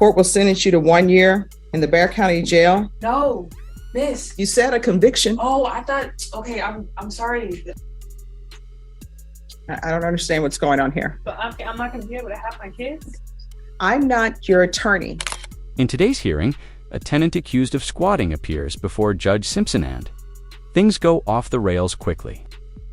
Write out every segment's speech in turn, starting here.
Court will sentence you to 1 year in the Bexar County Jail. No, miss. You said a conviction. Oh, I thought, okay, I'm sorry. I don't understand what's going on here. But I'm not gonna be able to have my kids. I'm not your attorney. In today's hearing, a tenant accused of squatting appears before Judge Simpson and things go off the rails quickly.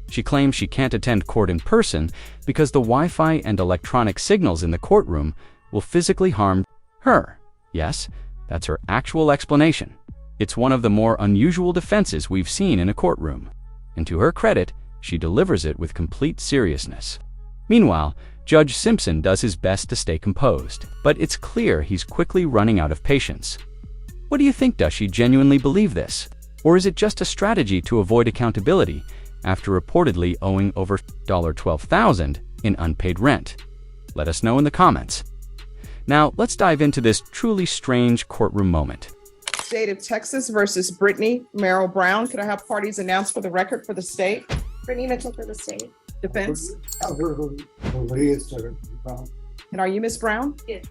She claims she can't attend court in person because the Wi-Fi and electronic signals in the courtroom will physically harm her. Yes, that's her actual explanation. It's one of the more unusual defenses we've seen in a courtroom. And to her credit, she delivers it with complete seriousness. Meanwhile, Judge Simpson does his best to stay composed, but it's clear he's quickly running out of patience. What do you think? Does she genuinely believe this? Or is it just a strategy to avoid accountability after reportedly owing over $12,000 in unpaid rent? Let us know in the comments. Now, let's dive into this truly strange courtroom moment. State of Texas versus Brittany Merrill Brown. Could I have parties announced for the record for the state? Brittany Mitchell for the state. Defense. And And are you Ms. Brown? Yes.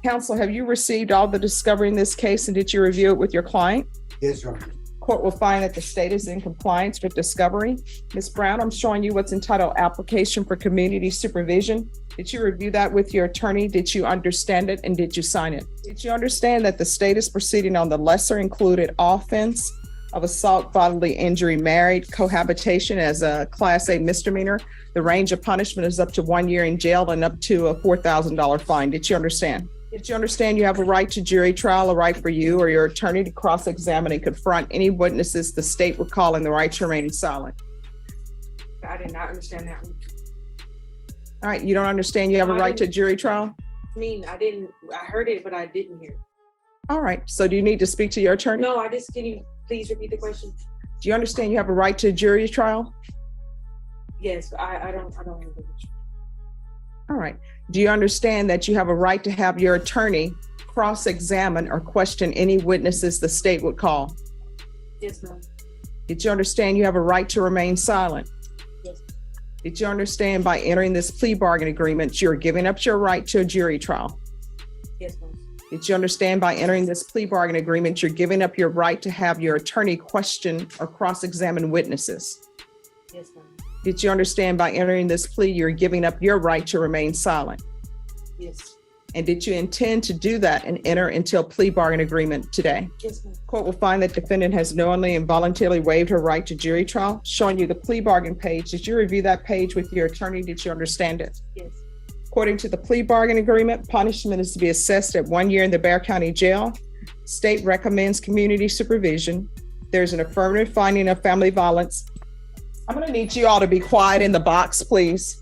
Counsel, have you received all the discovery in this case and did you review it with your client? Yes, Your Honor. Court will find that the state is in compliance with discovery. Ms. Brown, I'm showing you what's entitled Application for Community Supervision. Did you review that with your attorney? Did you understand it and did you sign it? Did you understand that the state is proceeding on the lesser included offense of assault, bodily injury, married cohabitation as a Class A misdemeanor? The range of punishment is up to 1 year in jail and up to a $4,000 fine. Did you understand? Did you understand you have a right to jury trial, a right for you or your attorney to cross-examine and confront any witnesses the state would call in the right to remain silent? I did not understand that one. All right, you don't understand you have a right to jury trial? I mean, I heard it, but I didn't hear it. All right, so do you need to speak to your attorney? No, can you please repeat the question? Do you understand you have a right to jury trial? Yes, I don't have the All right. Do you understand that you have a right to have your attorney cross-examine or question any witnesses the state would call? Yes, ma'am. Did you understand you have a right to remain silent? Yes. Did you understand by entering this plea bargain agreement, you're giving up your right to a jury trial? Yes, ma'am. Did you understand by entering this plea bargain agreement, you're giving up your right to have your attorney question or cross-examine witnesses? Yes, ma'am. Did you understand by entering this plea, you're giving up your right to remain silent? Yes. And did you intend to do that and enter into a plea bargain agreement today? Yes, ma'am. Court will find that defendant has knowingly and voluntarily waived her right to jury trial, showing you the plea bargain page. Did you review that page with your attorney? Did you understand it? Yes. According to the plea bargain agreement, punishment is to be assessed at 1 year in the Bexar County Jail. State recommends community supervision. There's an affirmative finding of family violence. I'm going to need you all to be quiet in the box, please.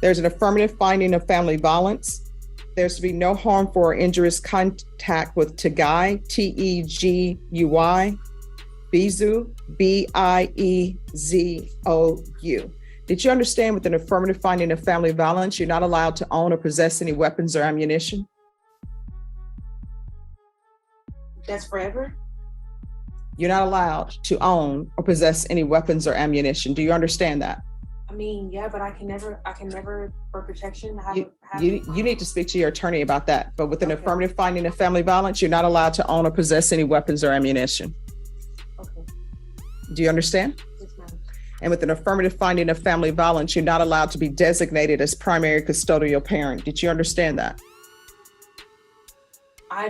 There's an affirmative finding of family violence. There's to be no harmful or injurious contact with Tegui, Tegui, Bizu, Biezou. Did you understand with an affirmative finding of family violence, you're not allowed to own or possess any weapons or ammunition? That's forever? You're not allowed to own or possess any weapons or ammunition. Do you understand that? I mean, yeah, but I can never for protection You need to speak to your attorney about that. But with an affirmative finding of family violence, you're not allowed to own or possess any weapons or ammunition. Okay. Do you understand? Yes, ma'am. And with an affirmative finding of family violence, you're not allowed to be designated as primary custodial parent. Did you understand that?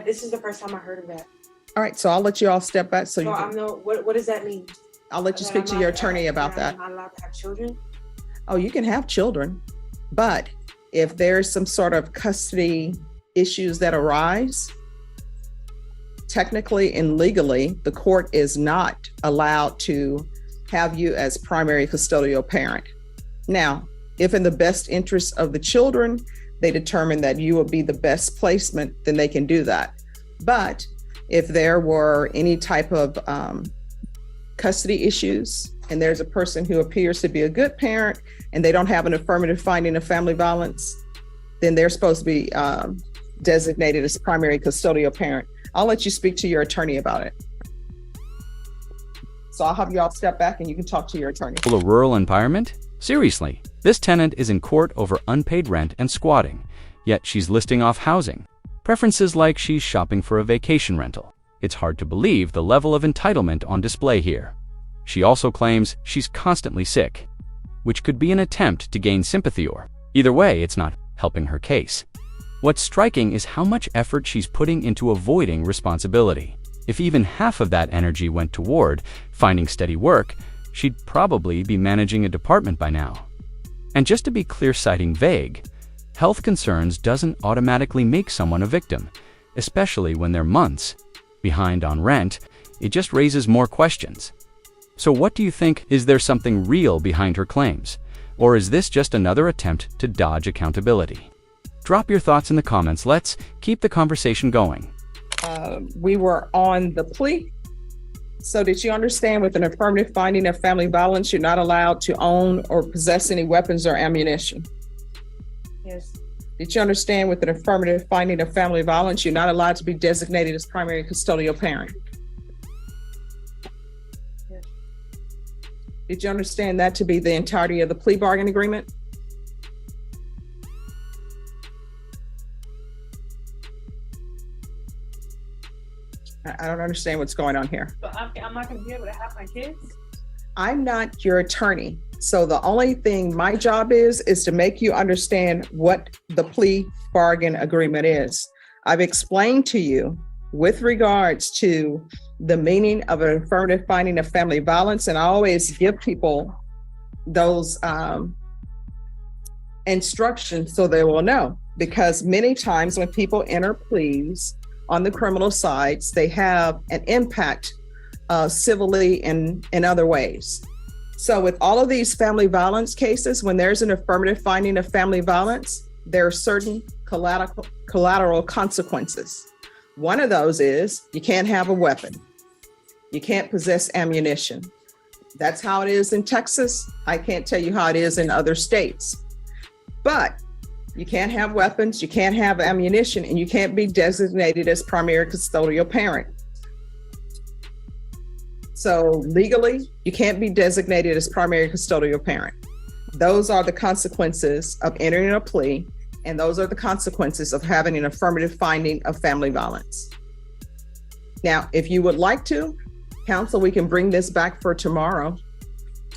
This is the first time I heard of that. All right, so I'll let you all step back. So what does that mean? I'll let you speak to your attorney about that. I'm not allowed to have children? Oh, you can have children, but if there's some sort of custody issues that arise, technically and legally, the court is not allowed to have you as primary custodial parent. Now, if in the best interest of the children, they determine that you will be the best placement, then they can do that. But if there were any type of custody issues, and there's a person who appears to be a good parent and they don't have an affirmative finding of family violence, then they're supposed to be designated as primary custodial parent. I'll let you speak to your attorney about it. So I'll have you all step back and you can talk to your attorney. A rural environment? Seriously, this tenant is in court over unpaid rent and squatting. Yet she's listing off housing. Preferences like she's shopping for a vacation rental. It's hard to believe the level of entitlement on display here. She also claims she's constantly sick, which could be an attempt to gain sympathy or, either way, it's not helping her case. What's striking is how much effort she's putting into avoiding responsibility. If even half of that energy went toward finding steady work, she'd probably be managing a department by now. And just to be clear, citing vague, health concerns doesn't automatically make someone a victim, especially when they're months behind on rent. It just raises more questions. So what do you think? Is there something real behind her claims? Or is this just another attempt to dodge accountability? Drop your thoughts in the comments. Let's keep the conversation going. We were on the plea. So did you understand with an affirmative finding of family violence, you're not allowed to own or possess any weapons or ammunition? Yes. Did you understand with an affirmative finding of family violence, you're not allowed to be designated as primary custodial parent? Yes. Did you understand that to be the entirety of the plea bargain agreement? I don't understand what's going on here. So I'm not gonna be able to have my kids? I'm not your attorney. So the only thing my job is to make you understand what the plea bargain agreement is. I've explained to you with regards to the meaning of an affirmative finding of family violence, and I always give people those instructions so they will know, because many times when people enter pleas on the criminal sides, they have an impact civilly and in other ways. So with all of these family violence cases, when there's an affirmative finding of family violence, there are certain collateral consequences. One of those is you can't have a weapon. You can't possess ammunition. That's how it is in Texas. I can't tell you how it is in other states. But you can't have weapons, you can't have ammunition, and you can't be designated as primary custodial parent. So legally, you can't be designated as primary custodial parent. Those are the consequences of entering a plea, and those are the consequences of having an affirmative finding of family violence. Now, if you would like to, counsel, we can bring this back for tomorrow.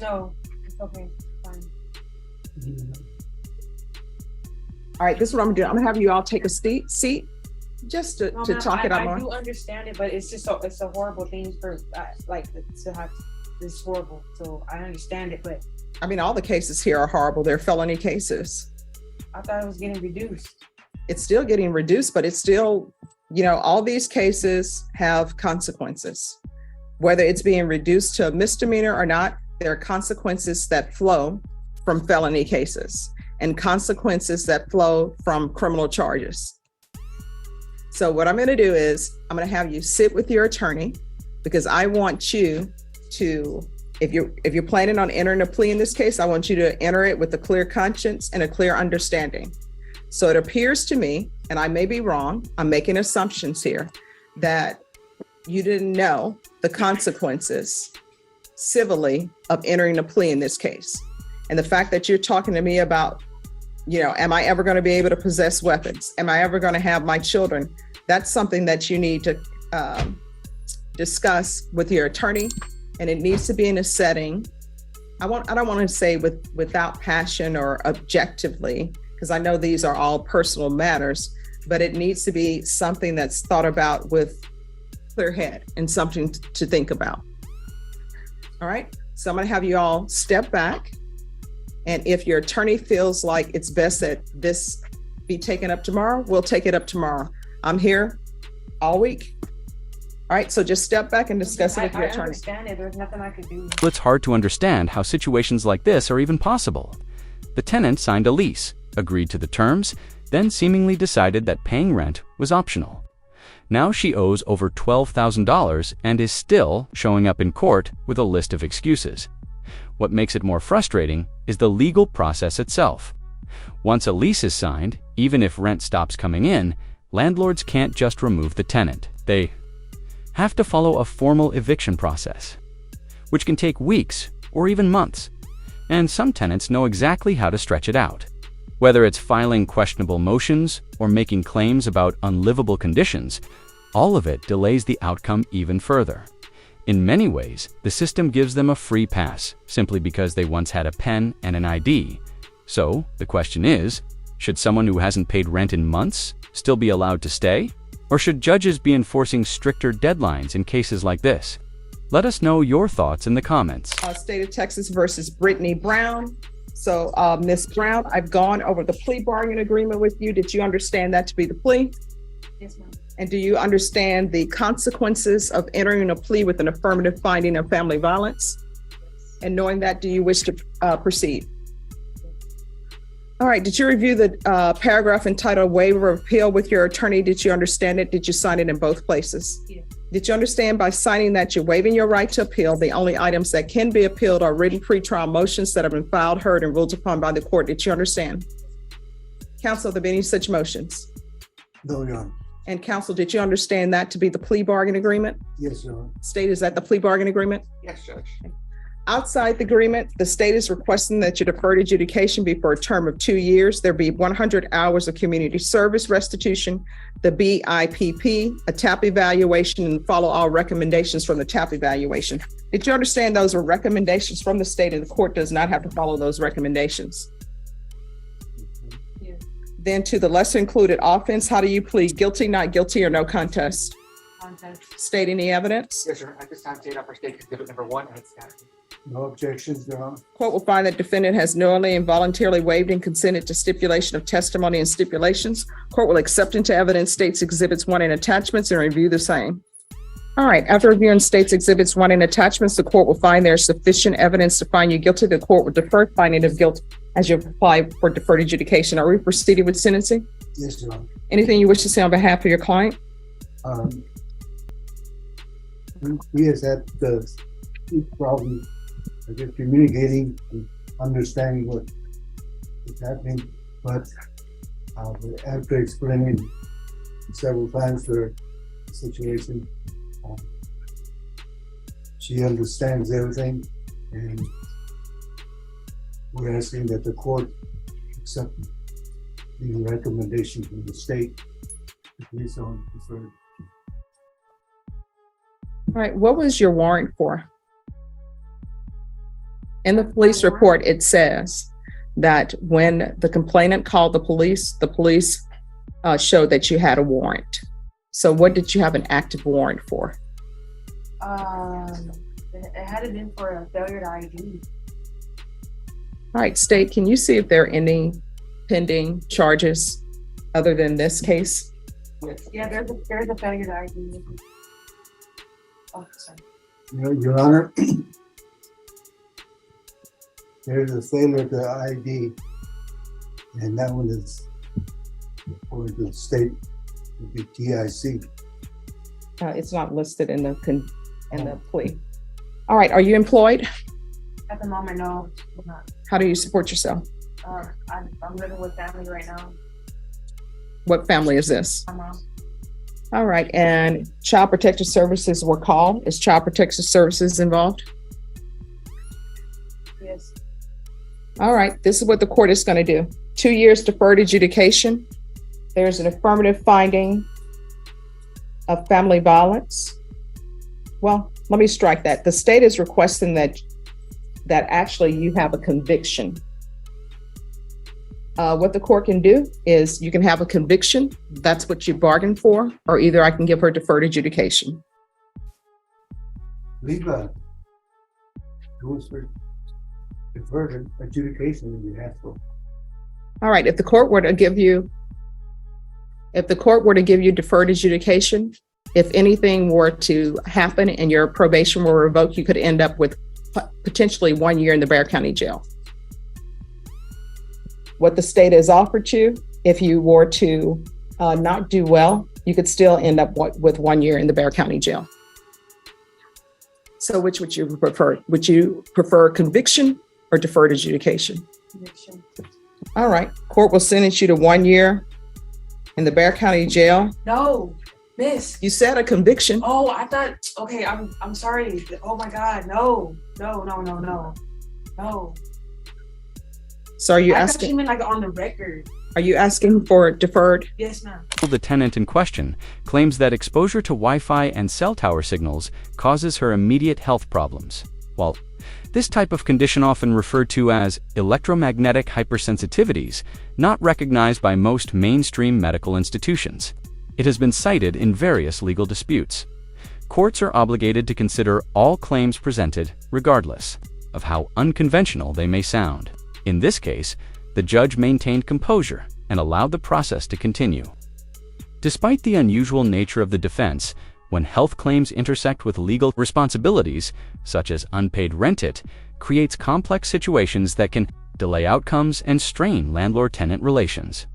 No, it's okay, fine. All right, this is what I'm gonna do. I'm gonna have you all take a seat just to No, talk it out I more. do understand it, but it's just it's a horrible thing for like to have this horrible. So I understand it, but I mean, all the cases here are horrible. They're felony cases. I thought it was getting reduced. It's still getting reduced, but it's still, all these cases have consequences. Whether it's being reduced to a misdemeanor or not, there are consequences that flow from felony cases and consequences that flow from criminal charges. So what I'm going to do is I'm going to have you sit with your attorney, because I want you to, if you're planning on entering a plea in this case, I want you to enter it with a clear conscience and a clear understanding. So it appears to me, and I may be wrong, I'm making assumptions here, that you didn't know the consequences civilly of entering a plea in this case. And the fact that you're talking to me about, am I ever going to be able to possess weapons? Am I ever going to have my children? That's something that you need to discuss with your attorney, and it needs to be in a setting. I don't want to say without passion or objectively, because I know these are all personal matters, but it needs to be something that's thought about with clear head and something to think about. All right, so I'm going to have you all step back. And if your attorney feels like it's best that this be taken up tomorrow, we'll take it up tomorrow. I'm here all week. All right, so just step back and discuss it with your I attorney. understand it. There's nothing I could do. It's hard to understand how situations like this are even possible. The tenant signed a lease, agreed to the terms, then seemingly decided that paying rent was optional. Now she owes over $12,000 and is still showing up in court with a list of excuses. What makes it more frustrating is the legal process itself. Once a lease is signed, even if rent stops coming in, landlords can't just remove the tenant. They have to follow a formal eviction process, which can take weeks or even months. And some tenants know exactly how to stretch it out. Whether it's filing questionable motions or making claims about unlivable conditions, all of it delays the outcome even further. In many ways, the system gives them a free pass simply because they once had a pen and an ID. So, the question is, should someone who hasn't paid rent in months still be allowed to stay? Or should judges be enforcing stricter deadlines in cases like this? Let us know your thoughts in the comments. State of Texas versus Brittany Brown. So, Ms. Brown, I've gone over the plea bargaining agreement with you. Did you understand that to be the plea? Yes, ma'am. And do you understand the consequences of entering a plea with an affirmative finding of family violence? And knowing that, do you wish to proceed? All right, did you review the paragraph entitled waiver of appeal with your attorney? Did you understand it? Did you sign it in both places? Yeah. Did you understand by signing that you're waiving your right to appeal? The only items that can be appealed are written pretrial motions that have been filed, heard, and ruled upon by the court. Did you understand? Counsel, there be any such motions? No, Your Honor. And counsel, did you understand that to be the plea bargain agreement? Yes, Your Honor. State, is that the plea bargain agreement? Yes, Judge. Outside the agreement, the state is requesting that your deferred adjudication be for a term of 2 years. There be 100 hours of community service restitution, the BIPP, a TAP evaluation, and follow all recommendations from the TAP evaluation. Did you understand those are recommendations from the state and the court does not have to follow those recommendations? Yeah. Then to the lesser included offense, how do you plead? Guilty, not guilty, or no contest? Contest. State any evidence? Yes, sir. At this time, state for state exhibit number 1 and status. No objections, Your Honor. Court will find that defendant has knowingly and voluntarily waived and consented to stipulation of testimony and stipulations. Court will accept into evidence states exhibits 1 and attachments and review the same. All right, after reviewing states exhibits 1 and attachments, the court will find there is sufficient evidence to find you guilty. The court will defer finding of guilt as you apply for deferred adjudication. Are we proceeding with sentencing? Yes, Your Honor. Anything you wish to say on behalf of your client? We has had the problem, I guess, communicating and understanding what is happening, but after explaining several times her situation, she understands everything, and we're asking that the court accept the recommendation from the state to place on deferred. All right, what was your warrant for? In the police report, it says that when the complainant called the police showed that you had a warrant. So what did you have an active warrant for? It had it in for a failure to ID. All right, state, can you see if there are any pending charges other than this case? Yes. Yeah, there's a failure to ID. Oh, sorry. Your Honor, there's a failure to ID, and that one is for the state, would be TIC. It's not listed in the plea. All right, are you employed? At the moment, no, I'm not. How do you support yourself? I'm living with family right now. What family is this? My mom. All right, and Child Protective Services were called. Is Child Protective Services involved? Yes. All right, this is what the court is going to do. 2 years deferred adjudication. There's an affirmative finding of family violence. Well, let me strike that. The state is requesting that actually you have a conviction. What the court can do is you can have a conviction. That's what you bargained for, or either I can give her deferred adjudication. Leave a rules for deferred adjudication in your for. All right, if the court were to give you deferred adjudication, if anything were to happen and your probation were revoked, you could end up with potentially 1 year in the Bexar County Jail. What the state has offered you, if you were to not do well, you could still end up with 1 year in the Bexar County Jail. So which would you prefer? Would you prefer conviction or deferred adjudication? Conviction. All right, court will sentence you to 1 year in the Bexar County Jail. No, miss. You said a conviction. Oh, I thought, okay, I'm sorry. Oh my God, no. So are you I thought you asking, meant like on the record. are you asking for deferred? Yes, ma'am. The tenant in question claims that exposure to Wi-Fi and cell tower signals causes her immediate health problems. While this type of condition, often referred to as electromagnetic hypersensitivities, not recognized by most mainstream medical institutions. It has been cited in various legal disputes. Courts are obligated to consider all claims presented, regardless of how unconventional they may sound. In this case, the judge maintained composure and allowed the process to continue. Despite the unusual nature of the defense, when health claims intersect with legal responsibilities, such as unpaid rent, it creates complex situations that can delay outcomes and strain landlord-tenant relations.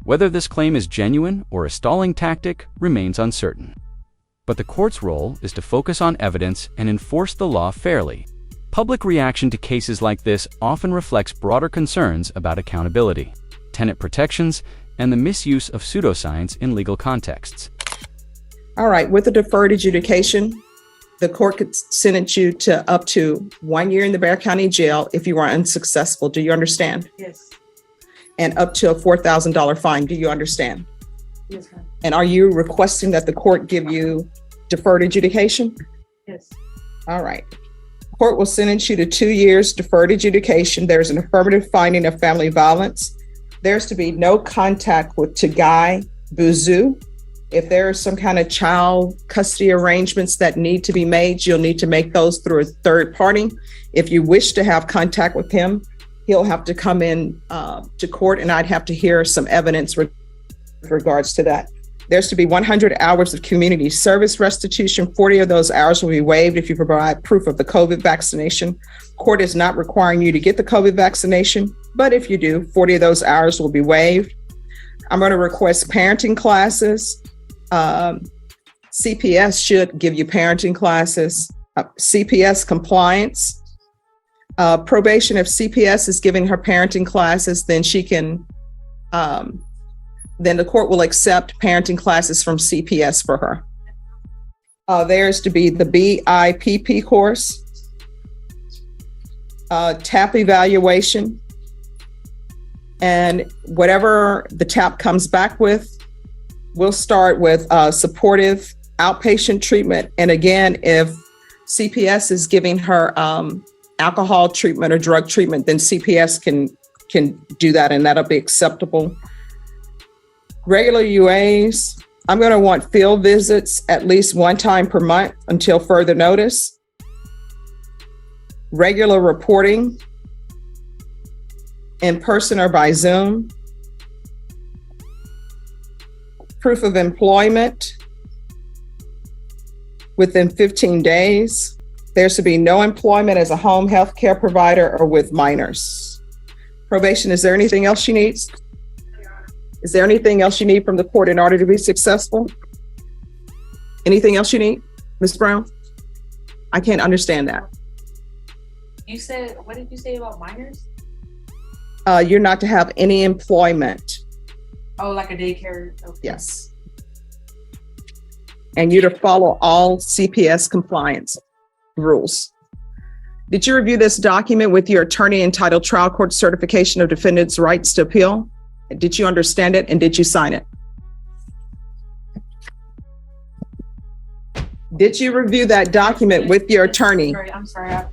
Whether this claim is genuine or a stalling tactic remains uncertain. But the court's role is to focus on evidence and enforce the law fairly. Public reaction to cases like this often reflects broader concerns about accountability, tenant protections, and the misuse of pseudoscience in legal contexts. All right, with a deferred adjudication, the court could sentence you to up to 1 year in the Bexar County Jail if you are unsuccessful. Do you understand? Yes. And up to a $4,000 fine. Do you understand? Yes, ma'am. And are you requesting that the court give you deferred adjudication? Yes. All right. Court will sentence you to 2 years deferred adjudication. There's an affirmative finding of family violence. There's to be no contact with Tagai Buzu. If there are some kind of child custody arrangements that need to be made, you'll need to make those through a third party. If you wish to have contact with him, he'll have to come in to court, and I'd have to hear some evidence with regards to that. There's to be 100 hours of community service restitution. 40 of those hours will be waived if you provide proof of the COVID vaccination. Court is not requiring you to get the COVID vaccination, but if you do, 40 of those hours will be waived. I'm going to request parenting classes. CPS should give you parenting classes. CPS compliance. Probation, if CPS is giving her parenting classes, then she can then the court will accept parenting classes from CPS for her. There's to be the BIPP course, TAP evaluation, and whatever the TAP comes back with, we'll start with supportive outpatient treatment. And again, if CPS is giving her alcohol treatment or drug treatment, then CPS can do that, and that'll be acceptable. Regular UAs, I'm going to want field visits at least 1 time per month until further notice. Regular reporting, in person or by Zoom. Proof of employment within 15 days. There's to be no employment as a home health care provider or with minors. Probation, is there anything else she needs? Is there anything else you need from the court in order to be successful? Anything else you need, Ms. Brown? I can't understand that. You said, what did you say about minors? You're not to have any employment. Oh, like a daycare? Okay. Yes. And you to follow all CPS compliance rules. Did you review this document with your attorney entitled Trial Court Certification of Defendant's Rights to Appeal? Did you understand it and did you sign it? Did you review that document with your attorney? I'm sorry.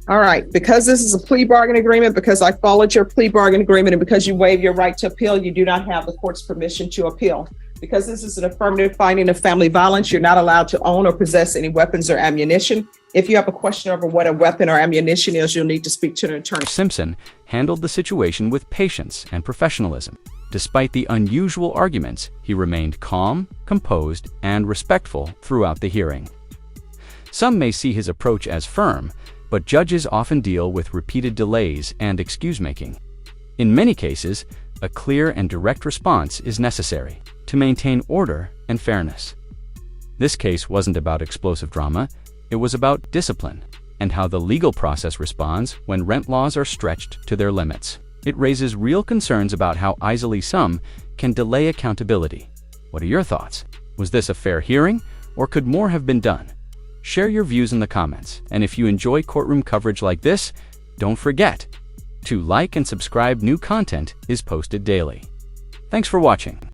All right, because this is a plea bargain agreement, because I followed your plea bargain agreement, and because you waive your right to appeal, you do not have the court's permission to appeal. Because this is an affirmative finding of family violence, you're not allowed to own or possess any weapons or ammunition. If you have a question over what a weapon or ammunition is, you'll need to speak to an attorney. Simpson handled the situation with patience and professionalism. Despite the unusual arguments, he remained calm, composed, and respectful throughout the hearing. Some may see his approach as firm, but judges often deal with repeated delays and excuse-making. In many cases, a clear and direct response is necessary to maintain order and fairness. This case wasn't about explosive drama, it was about discipline and how the legal process responds when rent laws are stretched to their limits. It raises real concerns about how easily some can delay accountability. What are your thoughts? Was this a fair hearing, or could more have been done? Share your views in the comments, and if you enjoy courtroom coverage like this, don't forget to like and subscribe. New content is posted daily. Thanks for watching.